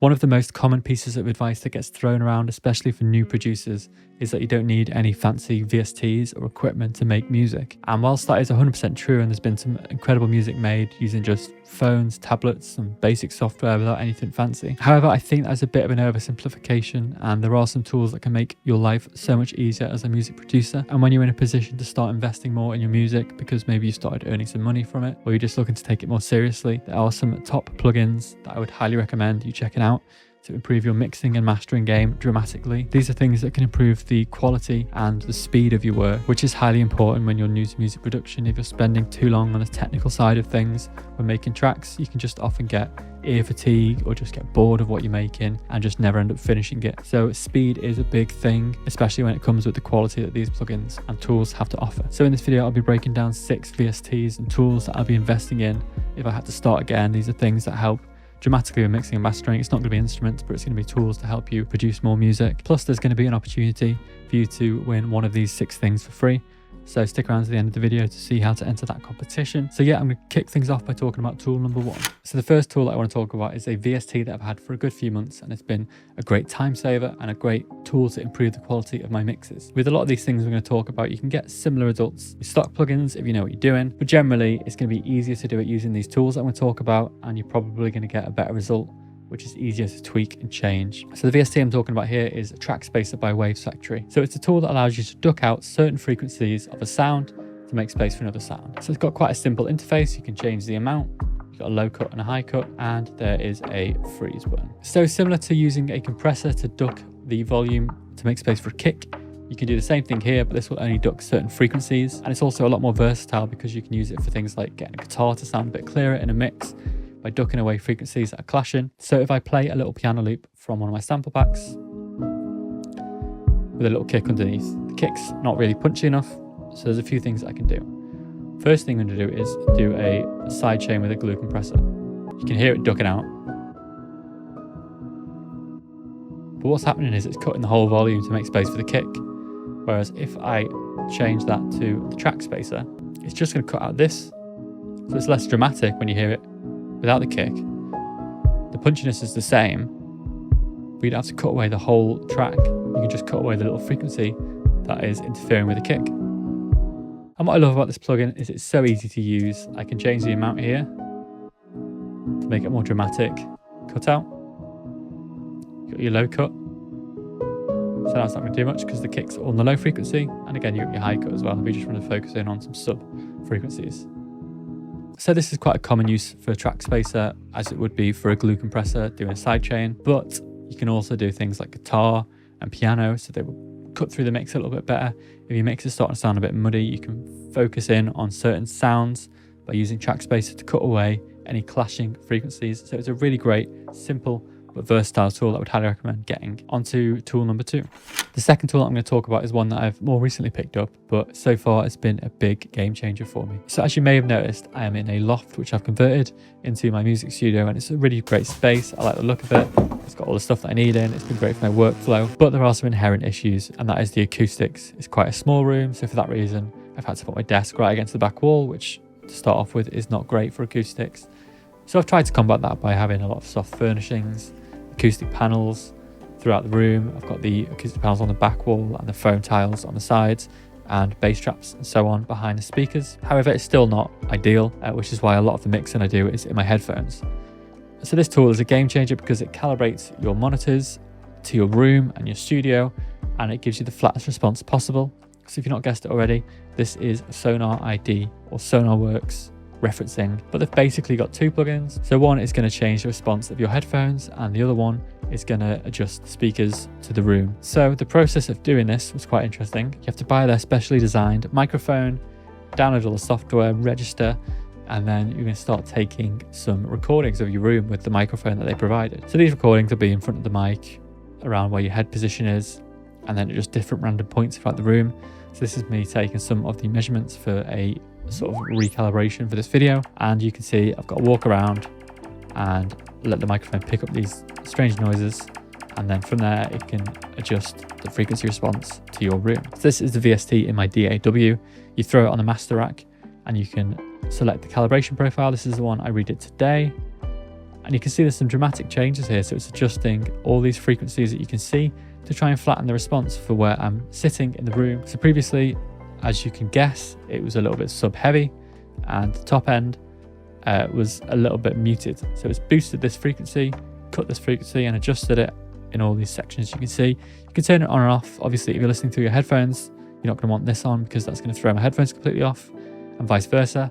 One of the most common pieces of advice that gets thrown around, especially for new producers, is that you don't need any fancy VSTs or equipment to make music. And whilst that is 100% true, and there's been some incredible music made using just phones, tablets, some basic software without anything fancy. However, I think that's a bit of an oversimplification, and there are some tools that can make your life so much easier as a music producer. And when you're in a position to start investing more in your music because maybe you started earning some money from it, or you're just looking to take it more seriously, there are some top plugins that I would highly recommend you checking out to improve your mixing and mastering game dramatically. These are things that can improve the quality and the speed of your work, which is highly important when you're new to music production. If you're spending too long on the technical side of things when making tracks, you can just often get ear fatigue or just get bored of what you're making and just never end up finishing it. So speed is a big thing, especially when it comes with the quality that these plugins and tools have to offer. So in this video, I'll be breaking down 6 VSTs and tools that I'll be investing in if I had to start again. These are things that help dramatically with mixing and mastering. It's not going to be instruments, but it's going to be tools to help you produce more music. Plus, there's going to be an opportunity for you to win one of these 6 things for free. So stick around to the end of the video to see how to enter that competition. So yeah, I'm going to kick things off by talking about tool number 1. So the first tool that I want to talk about is a VST that I've had for a good few months, and it's been a great time saver and a great tool to improve the quality of my mixes. With a lot of these things we're going to talk about, you can get similar results with stock plugins if you know what you're doing, but generally it's going to be easier to do it using these tools that I'm going to talk about, and you're probably going to get a better result, which is easier to tweak and change. So the VST I'm talking about here is Track Spacer by Waves Factory. So it's a tool that allows you to duck out certain frequencies of a sound to make space for another sound. So it's got quite a simple interface. You can change the amount. You've got a low cut and a high cut, and there is a freeze button. So similar to using a compressor to duck the volume to make space for a kick, you can do the same thing here, but this will only duck certain frequencies. And it's also a lot more versatile because you can use it for things like getting a guitar to sound a bit clearer in a mix by ducking away frequencies that are clashing. So if I play a little piano loop from one of my sample packs with a little kick underneath, the kick's not really punchy enough, so there's a few things I can do. First thing I'm going to do is do a side chain with a glue compressor. You can hear it ducking out, but what's happening is it's cutting the whole volume to make space for the kick. Whereas if I change that to the track spacer, it's just going to cut out this, so it's less dramatic when you hear it without the kick. The punchiness is the same, but you don't have to cut away the whole track. You can just cut away the little frequency that is interfering with the kick. And what I love about this plugin is it's so easy to use. I can change the amount here to make it more dramatic. Cut out. You've got your low cut. So now it's not going to do much because the kick's on the low frequency. And again, you've got your high cut as well if you just want to focus in on some sub frequencies. So this is quite a common use for a track spacer, as it would be for a glue compressor doing a sidechain, but you can also do things like guitar and piano, so they will cut through the mix a little bit better. If your mix is starting to sound a bit muddy, you can focus in on certain sounds by using track spacer to cut away any clashing frequencies. So it's a really great, simple, but versatile tool that I would highly recommend getting. Onto tool number 2. The second tool I'm going to talk about is one that I've more recently picked up, but so far it's been a big game changer for me. So as you may have noticed, I am in a loft which I've converted into my music studio, and it's a really great space. I like the look of it. It's got all the stuff that I need in. It's been great for my workflow, but there are some inherent issues, and that is the acoustics. It's quite a small room, so for that reason I've had to put my desk right against the back wall, which to start off with is not great for acoustics. So I've tried to combat that by having a lot of soft furnishings, acoustic panels throughout the room. I've got the acoustic panels on the back wall and the foam tiles on the sides, and bass traps and so on behind the speakers. However, it's still not ideal, which is why a lot of the mixing I do is in my headphones. So this tool is a game changer because it calibrates your monitors to your room and your studio, and it gives you the flattest response possible. So if you've not guessed it already, this is Sonar ID or SonarWorks referencing, but they've basically got 2 plugins. So one is going to change the response of your headphones, and the other one is going to adjust the speakers to the room. So the process of doing this was quite interesting. You have to buy their specially designed microphone, download all the software, register, and then you're going to start taking some recordings of your room with the microphone that they provided. So these recordings will be in front of the mic, around where your head position is, and then at just different random points throughout the room. So this is me taking some of the measurements for a sort of recalibration for this video, and you can see I've got to walk around and let the microphone pick up these strange noises, and then from there it can adjust the frequency response to your room. So this is the VST in my DAW. You throw it on the master rack and you can select the calibration profile. This is the one I redid today, And you can see there's some dramatic changes here. So it's adjusting all these frequencies that you can see to try and flatten the response for where I'm sitting in the room. So previously, as you can guess, it was a little bit sub heavy and the top end was a little bit muted. So it's boosted this frequency, cut this frequency and adjusted it in all these sections. You can see you can turn it on and off. Obviously, if you're listening through your headphones, you're not going to want this on because that's going to throw my headphones completely off, and vice versa.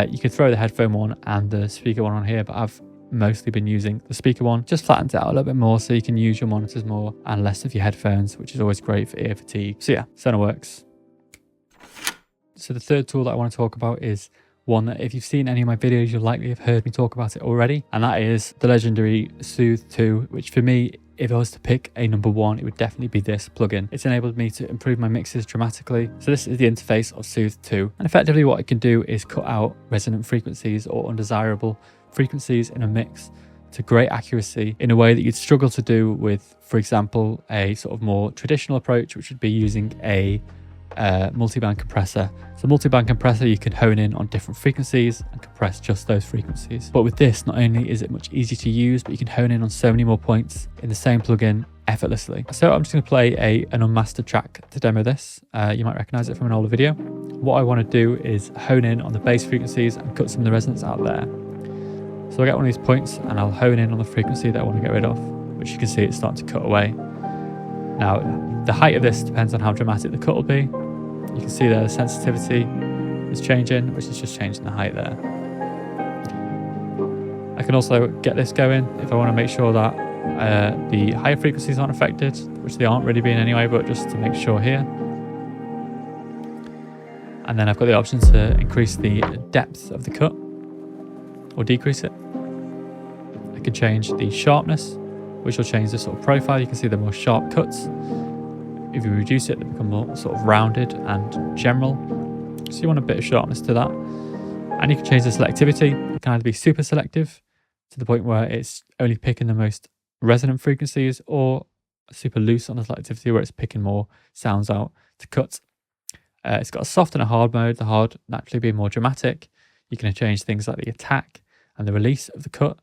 You could throw the headphone one and the speaker one on here, but I've mostly been using the speaker one. Just flattens it out a little bit more so you can use your monitors more and less of your headphones, which is always great for ear fatigue. So yeah, Sonar works. So the third tool that I want to talk about is one that if you've seen any of my videos, you'll likely have heard me talk about it already. And that is the legendary Soothe 2, which for me, if I was to pick a number one, it would definitely be this plugin. It's enabled me to improve my mixes dramatically. So this is the interface of Soothe 2. And effectively what it can do is cut out resonant frequencies or undesirable frequencies in a mix to great accuracy in a way that you'd struggle to do with, for example, a sort of more traditional approach, which would be using a multiband compressor. So multiband compressor, you can hone in on different frequencies and compress just those frequencies. But with this, not only is it much easier to use, but you can hone in on so many more points in the same plugin effortlessly. So I'm just going to play an unmastered track to demo this. You might recognize it from an older video. What I want to do is hone in on the bass frequencies and cut some of the resonance out there. So I get one of these points and I'll hone in on the frequency that I want to get rid of, which you can see it's starting to cut away. Now, the height of this depends on how dramatic the cut will be. You can see there the sensitivity is changing, which is just changing the height there. I can also get this going if I want to make sure that the higher frequencies aren't affected, which they aren't really being anyway, but just to make sure here. And then I've got the option to increase the depth of the cut or decrease it. I can change the sharpness, which will change the sort of profile. You can see the more sharp cuts. If you reduce it, they become more sort of rounded and general. So you want a bit of sharpness to that. And you can change the selectivity. It can either be super selective to the point where it's only picking the most resonant frequencies, or super loose on the selectivity where it's picking more sounds out to cut. It's got a soft and a hard mode, the hard naturally being more dramatic. You can change things like the attack and the release of the cut.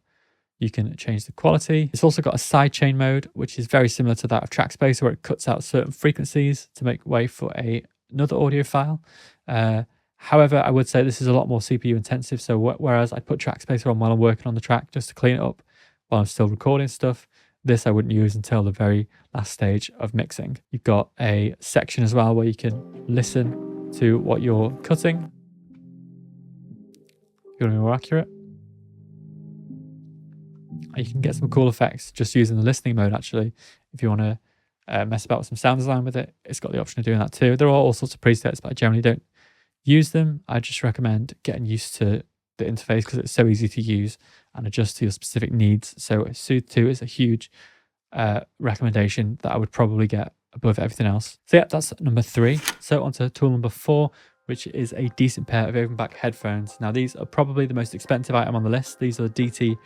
You can change the quality. It's also got a sidechain mode, which is very similar to that of Trackspacer, where it cuts out certain frequencies to make way for another audio file. However, I would say this is a lot more CPU intensive. So whereas I put Trackspacer on while I'm working on the track just to clean it up while I'm still recording stuff, this I wouldn't use until the very last stage of mixing. You've got a section as well where you can listen to what you're cutting. If you want to be more accurate. You can get some cool effects just using the listening mode, actually. If you want to mess about with some sound design with it, it's got the option of doing that too. There are all sorts of presets, but I generally don't use them. I just recommend getting used to the interface because it's so easy to use and adjust to your specific needs. So Soothe 2 is a huge recommendation that I would probably get above everything else. So yeah, that's number 3. So on to tool number 4, which is a decent pair of open back headphones. Now these are probably the most expensive item on the list. These are the DT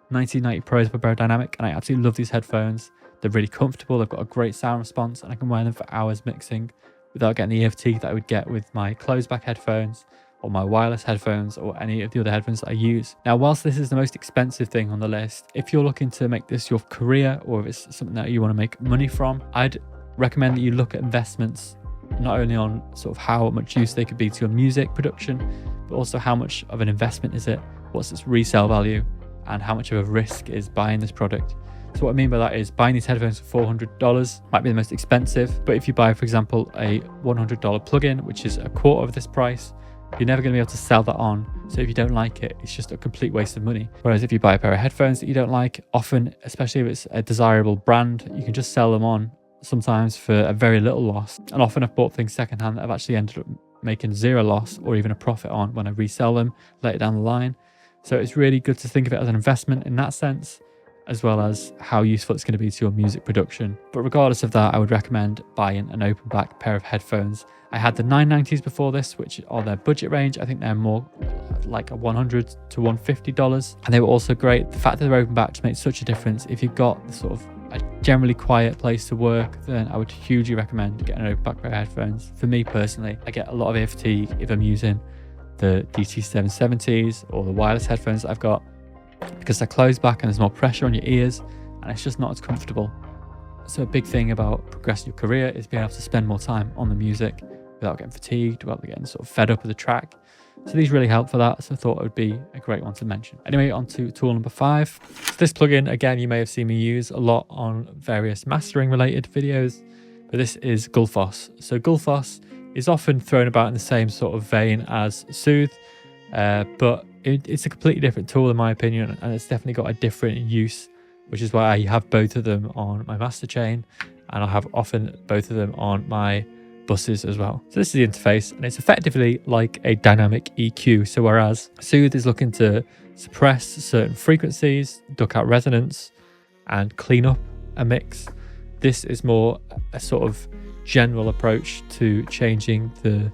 1990 Pros by Beyerdynamic, and I absolutely love these headphones. They're really comfortable, they've got a great sound response, and I can wear them for hours mixing without getting the ear fatigue that I would get with my closed back headphones or my wireless headphones or any of the other headphones that I use. Now, whilst this is the most expensive thing on the list, if you're looking to make this your career or if it's something that you want to make money from, I'd recommend that you look at investments not only on sort of how much use they could be to your music production, but also how much of an investment is it, what's its resale value, and how much of a risk is buying this product. So what I mean by that is buying these headphones for $400 might be the most expensive, but if you buy, for example, a $100 plugin, which is a quarter of this price, you're never going to be able to sell that on. So if you don't like it, it's just a complete waste of money. Whereas if you buy a pair of headphones that you don't like, often, especially if it's a desirable brand, you can just sell them on sometimes for a very little loss. And often I've bought things secondhand that I've actually ended up making zero loss or even a profit on when I resell them later down the line. So it's really good to think of it as an investment in that sense, as well as how useful it's going to be to your music production. But regardless of that, I would recommend buying an open back pair of headphones. I had the 990s before this, which are their budget range. I think they're more like $100 to $150, and they were also great. The fact that they're open back just makes such a difference. If you've got sort of a generally quiet place to work, then I would hugely recommend getting an open back pair of headphones. For me personally, I get a lot of ear fatigue if I'm using the DT770s or the wireless headphones that I've got. because they're closed back and there's more pressure on your ears and it's just not as comfortable. So a big thing about progressing your career is being able to spend more time on the music without getting fatigued, without getting sort of fed up with the track. So these really help for that. So I thought it would be a great one to mention. Anyway, on to tool number 5. So this plugin, again, you may have seen me use a lot on various mastering related videos, but this is Gullfoss. So Gullfoss is often thrown about in the same sort of vein as Soothe, but it's a completely different tool in my opinion, and it's definitely got a different use, which is why I have both of them on my master chain, and I have often both of them on my buses as well. So this is the interface, and it's effectively like a dynamic EQ. So whereas Soothe is looking to suppress certain frequencies, duck out resonance, and clean up a mix, this is more a sort of general approach to changing the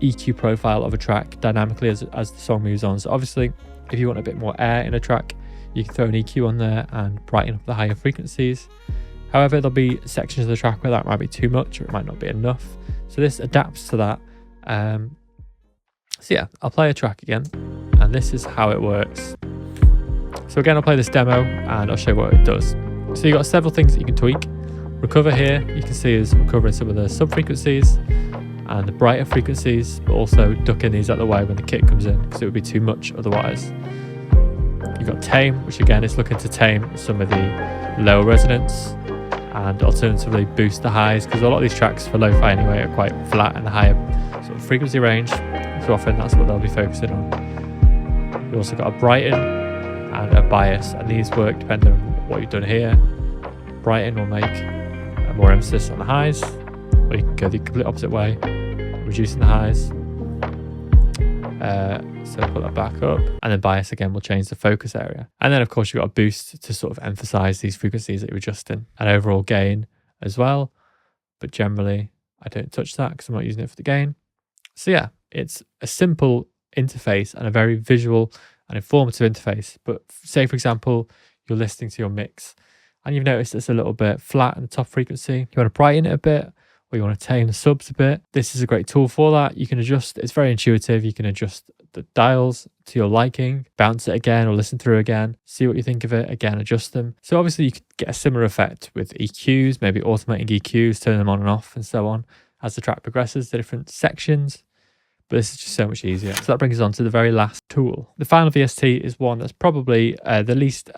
EQ profile of a track dynamically as the song moves on. So obviously, if you want a bit more air in a track, you can throw an EQ on there and brighten up the higher frequencies. However, there'll be sections of the track where that might be too much or it might not be enough. So this adapts to that. So yeah, I'll play a track again, and this is how it works. So again, I'll play this demo and I'll show you what it does. So you've got several things that you can tweak. Recover here, you can see is recovering some of the sub frequencies and the brighter frequencies, but also ducking these out of the way when the kick comes in, because it would be too much otherwise. You've got Tame, which again is looking to tame some of the lower resonance and alternatively boost the highs, because a lot of these tracks for lo-fi anyway are quite flat in the higher sort of frequency range, so often that's what they'll be focusing on. You've also got a Brighten and a Bias, and these work depending on what you've done here. Brighten will make more emphasis on the highs, or you can go the complete opposite way, reducing the highs. So put that back up, and then Bias again will change the focus area. And then of course you've got a boost to sort of emphasize these frequencies that you're adjusting, and overall gain as well. But generally I don't touch that because I'm not using it for the gain. So yeah, it's a simple interface and a very visual and informative interface. But say for example, you're listening to your mix and you've noticed it's a little bit flat in the top frequency. You want to brighten it a bit, or you want to tame the subs a bit. This is a great tool for that. You can adjust, it's very intuitive. You can adjust the dials to your liking, bounce it again or listen through again, see what you think of it, again, adjust them. So obviously you could get a similar effect with EQs, maybe automating EQs, turn them on and off and so on as the track progresses, the different sections. But this is just so much easier. So that brings us on to the very last tool. The final VST is one that's probably the least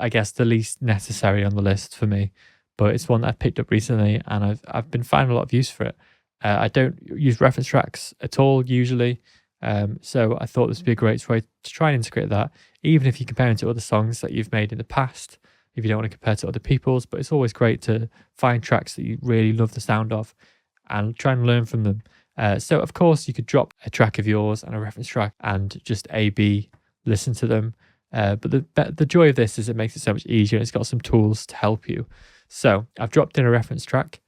necessary on the list for me, but it's one that I've picked up recently and I've been finding a lot of use for it. I don't use reference tracks at all usually, so I thought this would be a great way to try and integrate that, even if you compare it to other songs that you've made in the past, if you don't want to compare to other people's. But it's always great to find tracks that you really love the sound of and try and learn from them. So of course you could drop a track of yours and a reference track and just A/B listen to them. But the joy of this is it makes it so much easier, and it's got some tools to help you. So I've dropped in a reference track,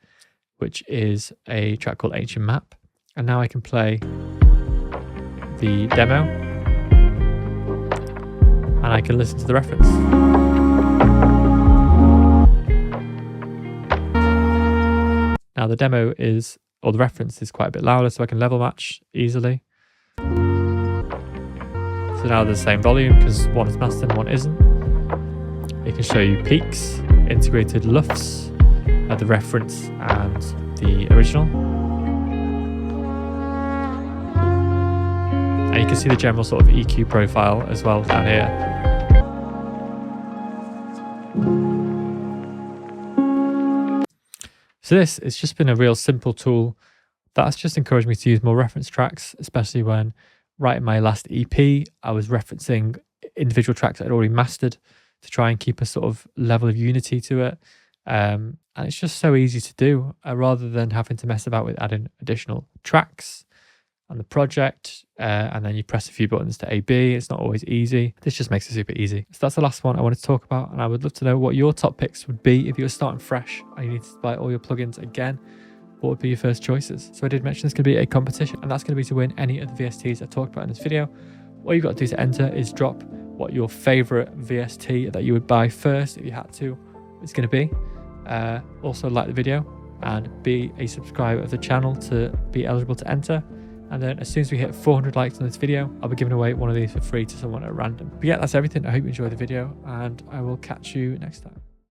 which is a track called Ancient Map. And now I can play the demo and I can listen to the reference. Now the demo is, or the reference is quite a bit louder, so I can level match easily. So now they're the same volume because one is mastered and one isn't. It can show you peaks, integrated lufs, the reference and the original. And you can see the general sort of EQ profile as well down here. So this has just been a real simple tool that's just encouraged me to use more reference tracks, especially when writing my last EP, I was referencing individual tracks I'd already mastered to try and keep a sort of level of unity to it. And it's just so easy to do rather than having to mess about with adding additional tracks on the project. And then you press a few buttons to A/B. It's not always easy. This just makes it super easy. So that's the last one I wanted to talk about. And I would love to know what your top picks would be if you were starting fresh and you needed to buy all your plugins again. What would be your first choices? So I did mention there's going to be a competition, and that's going to be to win any of the VSTs I talked about in this video. All you've got to do to enter is drop what your favorite VST that you would buy first if you had to is going to be. Also like the video and be a subscriber of the channel to be eligible to enter. And then as soon as we hit 400 likes on this video, I'll be giving away one of these for free to someone at random. But yeah, that's everything. I hope you enjoyed the video, and I will catch you next time.